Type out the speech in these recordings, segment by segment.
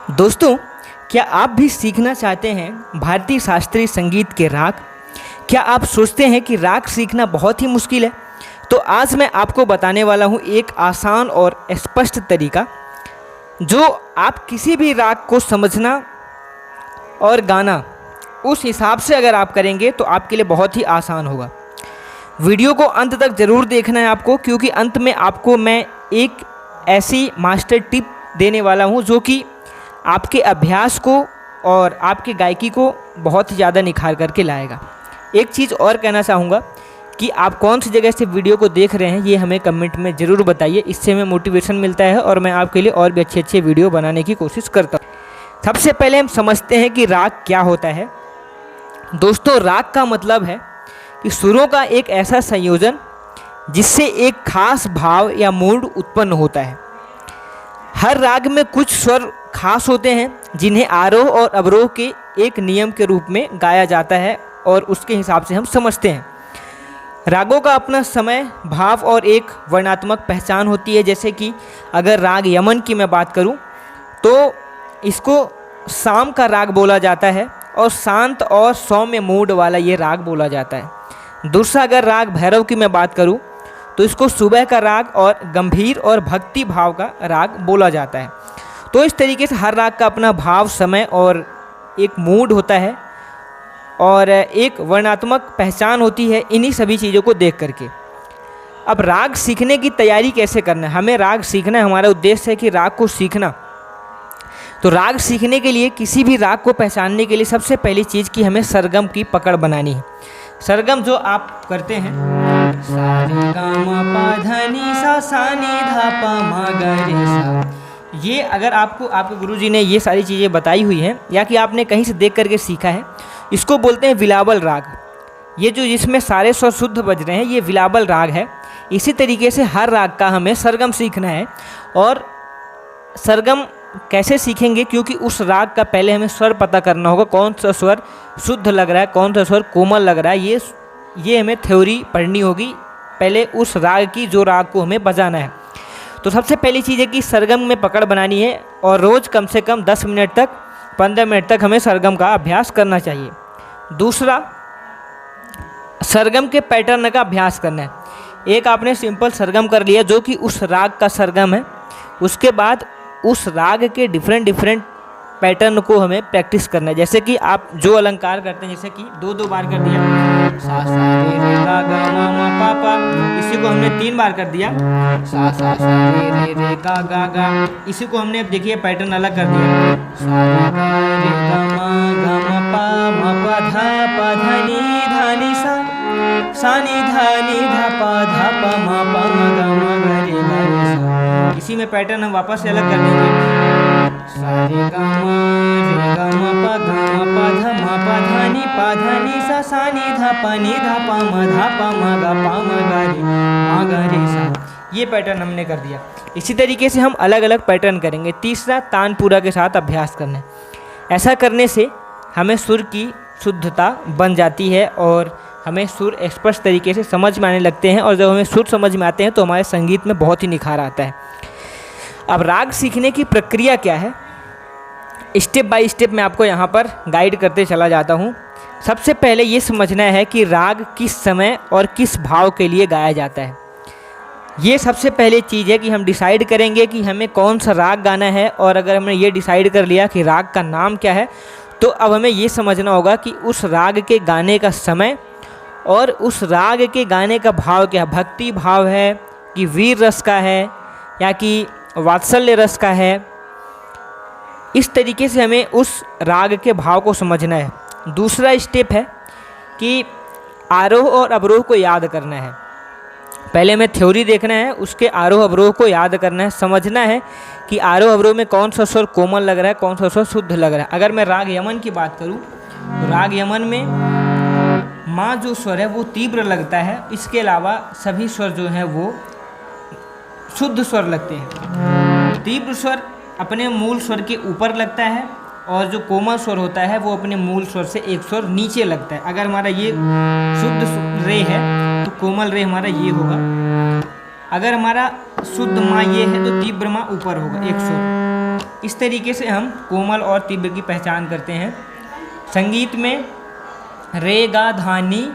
दोस्तों, क्या आप भी सीखना चाहते हैं भारतीय शास्त्रीय संगीत के राग? क्या आप सोचते हैं कि राग सीखना बहुत ही मुश्किल है? तो आज मैं आपको बताने वाला हूँ एक आसान और स्पष्ट तरीका, जो आप किसी भी राग को समझना और गाना उस हिसाब से अगर आप करेंगे तो आपके लिए बहुत ही आसान होगा। वीडियो को अंत तक ज़रूर देखना है आपको, क्योंकि अंत में आपको मैं एक ऐसी मास्टर टिप देने वाला हूँ जो कि आपके अभ्यास को और आपकी गायकी को बहुत ही ज़्यादा निखार करके लाएगा। एक चीज़ और कहना चाहूँगा कि आप कौन सी जगह से वीडियो को देख रहे हैं, ये हमें कमेंट में ज़रूर बताइए। इससे हमें मोटिवेशन मिलता है और मैं आपके लिए और भी अच्छे अच्छे वीडियो बनाने की कोशिश करता हूँ। सबसे पहले हम समझते हैं कि राग क्या होता है। दोस्तों, राग का मतलब है कि सुरों का एक ऐसा संयोजन जिससे एक खास भाव या मूड उत्पन्न होता है। हर राग में कुछ स्वर खास होते हैं जिन्हें आरोह और अवरोह के एक नियम के रूप में गाया जाता है और उसके हिसाब से हम समझते हैं। रागों का अपना समय, भाव और एक वर्णात्मक पहचान होती है। जैसे कि अगर राग यमन की मैं बात करूं तो इसको शाम का राग बोला जाता है और शांत और सौम्य मूड वाला ये राग बोला जाता है। दूसरा अगर राग भैरव की मैं बात करूं तो इसको सुबह का राग और गंभीर और भक्ति भाव का राग बोला जाता है। तो इस तरीके से हर राग का अपना भाव, समय और एक मूड होता है और एक वर्णात्मक पहचान होती है, इन्हीं सभी चीज़ों को देख करके। अब राग सीखने की तैयारी कैसे करना है? हमें राग सीखना है, हमारा उद्देश्य है कि राग को सीखना। तो राग सीखने के लिए, किसी भी राग को पहचानने के लिए सबसे पहली चीज़ कि हमें सरगम की पकड़ बनानी है। सरगम जो आप करते हैं, सा रे गा मा पा धा नी सा, सा नी धा पा मा गा रे सा, ये अगर आपको आपके गुरुजी ने ये सारी चीज़ें बताई हुई हैं या कि आपने कहीं से देख करके सीखा है, इसको बोलते हैं विलावल राग। ये जो जिसमें सारे स्वर शुद्ध बज रहे हैं, ये विलावल राग है। इसी तरीके से हर राग का हमें सरगम सीखना है। और सरगम कैसे सीखेंगे? क्योंकि उस राग का पहले हमें स्वर पता करना होगा, कौन सा स्वर शुद्ध लग रहा है, कौन सा स्वर कोमल लग रहा है। ये हमें थ्योरी पढ़नी होगी पहले उस राग की, जो राग को हमें बजाना है। तो सबसे पहली चीज़ है कि सरगम में पकड़ बनानी है और रोज़ कम से कम 10 मिनट तक, 15 मिनट तक हमें सरगम का अभ्यास करना चाहिए। दूसरा, सरगम के पैटर्न का अभ्यास करना है। एक आपने सिंपल सरगम कर लिया जो कि उस राग का सरगम है, उसके बाद उस राग के डिफरेंट पैटर्न को हमें प्रैक्टिस करना है। जैसे कि आप जो अलंकार करते हैं, जैसे कि 2-2 बार कर दिया, सा सा रे रे गा गा मा मा पा पा, इसी को हमने 3 बार कर दिया, सा सा सा रे रे रे गा गा गा। इसी को हमने अब देखिए पैटर्न अलग कर दिया, सा रे गा मा पा धा नी सा नी धा पा मा गा मा रे गा रे सा। इसी में पैटर्न हम वापस से अलग कर देंगे, सा रे गा मा पा धा नी सा नी धा पा मा गा रे सा। ये पैटर्न हमने कर दिया। इसी तरीके से हम अलग अलग पैटर्न करेंगे। तीसरा, तानपुरा के साथ अभ्यास करना है। ऐसा करने से हमें सुर की शुद्धता बन जाती है और हमें सुर स्पष्ट तरीके से समझ में आने लगते हैं। और जब हमें सुर समझ में आते हैं तो हमारे संगीत में बहुत ही निखार आता है। अब राग सीखने की प्रक्रिया क्या है, स्टेप बाय स्टेप मैं आपको यहाँ पर गाइड करते चला जाता हूँ। सबसे पहले ये समझना है कि राग किस समय और किस भाव के लिए गाया जाता है। ये सबसे पहले चीज़ है कि हम डिसाइड करेंगे कि हमें कौन सा राग गाना है। और अगर हमने ये डिसाइड कर लिया कि राग का नाम क्या है, तो अब हमें ये समझना होगा कि उस राग के गाने का समय और उस राग के गाने का भाव क्या है। भक्ति भाव है कि वीर रस का है या कि वात्सल्य रस का है। इस तरीके से हमें उस राग के भाव को समझना है। दूसरा स्टेप है कि आरोह और अवरोह को याद करना है। पहले हमें थ्योरी देखना है, उसके आरोह अवरोह को याद करना है, समझना है कि आरोह अवरोह में कौन सा स्वर कोमल लग रहा है, कौन सा स्वर शुद्ध लग रहा है। अगर मैं राग यमन की बात करूं तो राग यमन में माँ जो स्वर है वो तीव्र लगता है, इसके अलावा सभी स्वर जो हैं वो शुद्ध स्वर लगते हैं। तीव्र स्वर अपने मूल स्वर के ऊपर लगता है और जो कोमल स्वर होता है वो अपने मूल स्वर से एक स्वर नीचे लगता है। अगर हमारा ये शुद्ध रे है तो कोमल रे हमारा ये होगा। अगर हमारा शुद्ध माँ ये है तो तीव्र माँ ऊपर होगा एक स्वर। इस तरीके से हम कोमल और तीव्र की पहचान करते हैं। संगीत में रे गा धा नी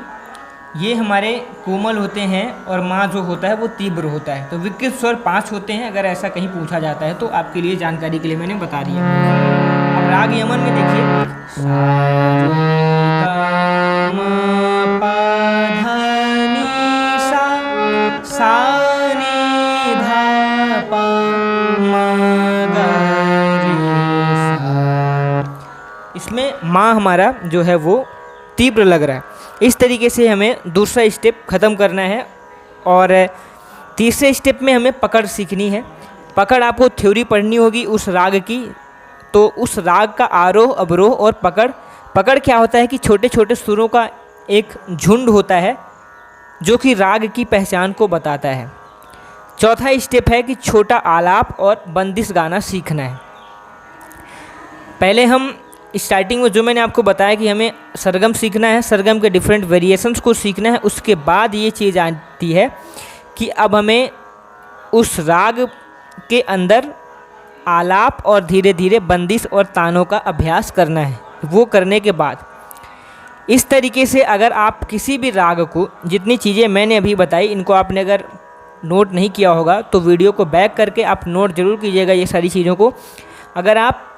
ये हमारे कोमल होते हैं और मा जो होता है वो तीव्र होता है। तो विकृत स्वर 5 होते हैं, अगर ऐसा कहीं पूछा जाता है तो आपके लिए जानकारी के लिए मैंने बता दिया। अब राग यमन में देखिए, सा रे गा मा पा धा नी सा, सा नी धा पा मा गा रे सा। इसमें माँ हमारा जो है वो तीव्र लग रहा है। इस तरीके से हमें दूसरा स्टेप ख़त्म करना है। और तीसरे स्टेप में हमें पकड़ सीखनी है। पकड़ आपको थ्योरी पढ़नी होगी उस राग की। तो उस राग का आरोह, अवरोह और पकड़ क्या होता है कि छोटे छोटे सुरों का एक झुंड होता है जो कि राग की पहचान को बताता है। चौथा स्टेप है कि छोटा आलाप और बंदिश गाना सीखना है। पहले हम स्टार्टिंग में जो मैंने आपको बताया कि हमें सरगम सीखना है, सरगम के डिफरेंट वेरिएशंस को सीखना है। उसके बाद ये चीज़ आती है कि अब हमें उस राग के अंदर आलाप और धीरे धीरे बंदिश और तानों का अभ्यास करना है। वो करने के बाद इस तरीके से अगर आप किसी भी राग को, जितनी चीज़ें मैंने अभी बताई, इनको आपने अगर नोट नहीं किया होगा तो वीडियो को बैक करके आप नोट ज़रूर कीजिएगा ये सारी चीज़ों को। अगर आप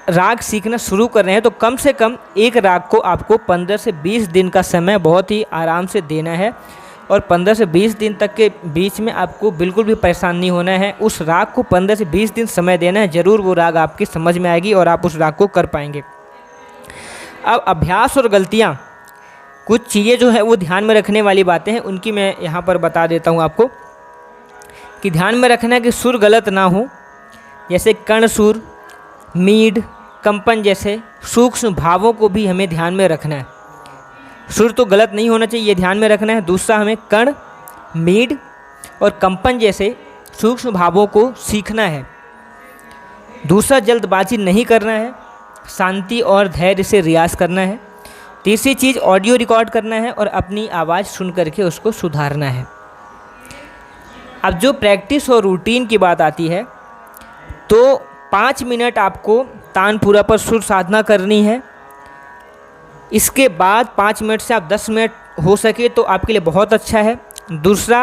राग सीखना शुरू कर रहे हैं तो कम से कम एक राग को आपको 15 से 20 दिन का समय बहुत ही आराम से देना है। और 15 से 20 दिन तक के बीच में आपको बिल्कुल भी परेशान नहीं होना है। उस राग को 15 से 20 दिन समय देना है, ज़रूर वो राग आपकी समझ में आएगी और आप उस राग को कर पाएंगे। अब अभ्यास और गलतियाँ, कुछ चीज़ें जो है वो ध्यान में रखने वाली बातें हैं, उनकी मैं यहाँ पर बता देता हूँ आपको कि ध्यान में रखना है कि सुर गलत ना हो। जैसे कर्ण सुर, मीड, कंपन जैसे सूक्ष्म भावों को भी हमें ध्यान में रखना है। सुर तो गलत नहीं होना चाहिए, ये ध्यान में रखना है। दूसरा, हमें कर्ण, मीड और कंपन जैसे सूक्ष्म भावों को सीखना है। दूसरा, जल्दबाजी नहीं करना है, शांति और धैर्य से रियाज करना है। तीसरी चीज़, ऑडियो रिकॉर्ड करना है और अपनी आवाज़ सुन करके उसको सुधारना है। अब जो प्रैक्टिस और रूटीन की बात आती है तो 5 मिनट आपको तानपुरा पर सुर साधना करनी है। इसके बाद 5 मिनट से आप 10 मिनट हो सके तो आपके लिए बहुत अच्छा है। दूसरा,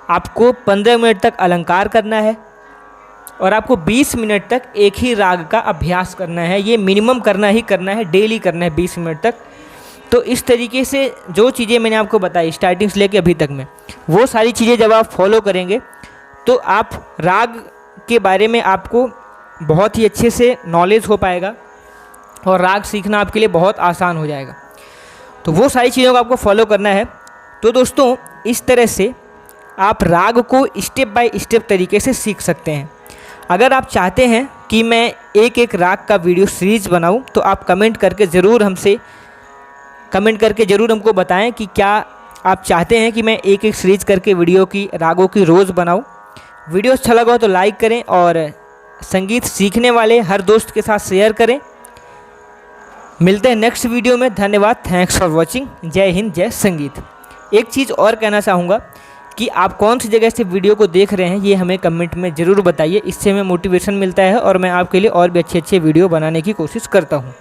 आपको 15 मिनट तक अलंकार करना है और आपको 20 मिनट तक एक ही राग का अभ्यास करना है। ये मिनिमम करना ही करना है, डेली करना है 20 मिनट तक। तो इस तरीके से जो चीज़ें मैंने आपको बताई स्टार्टिंग से लेके अभी तक में, वो सारी चीज़ें जब आप फॉलो करेंगे तो आप राग के बारे में आपको बहुत ही अच्छे से नॉलेज हो पाएगा और राग सीखना आपके लिए बहुत आसान हो जाएगा। तो वो सारी चीज़ों को आपको फॉलो करना है। तो दोस्तों, इस तरह से आप राग को स्टेप बाय स्टेप तरीके से सीख सकते हैं। अगर आप चाहते हैं कि मैं एक एक राग का वीडियो सीरीज़ बनाऊं तो आप कमेंट करके ज़रूर हमको बताएं कि क्या आप चाहते हैं कि मैं एक एक सीरीज़ करके वीडियो की रागों की रोज़ बनाऊं। वीडियो अच्छा लगा हो तो लाइक करें और संगीत सीखने वाले हर दोस्त के साथ शेयर करें। मिलते हैं नेक्स्ट वीडियो में। धन्यवाद। Thanks for watching. जय हिंद, जय संगीत। एक चीज़ और कहना चाहूँगा कि आप कौन सी जगह से वीडियो को देख रहे हैं ये हमें कमेंट में ज़रूर बताइए। इससे हमें मोटिवेशन मिलता है और मैं आपके लिए और भी अच्छे अच्छे वीडियो बनाने की कोशिश करता हूँ।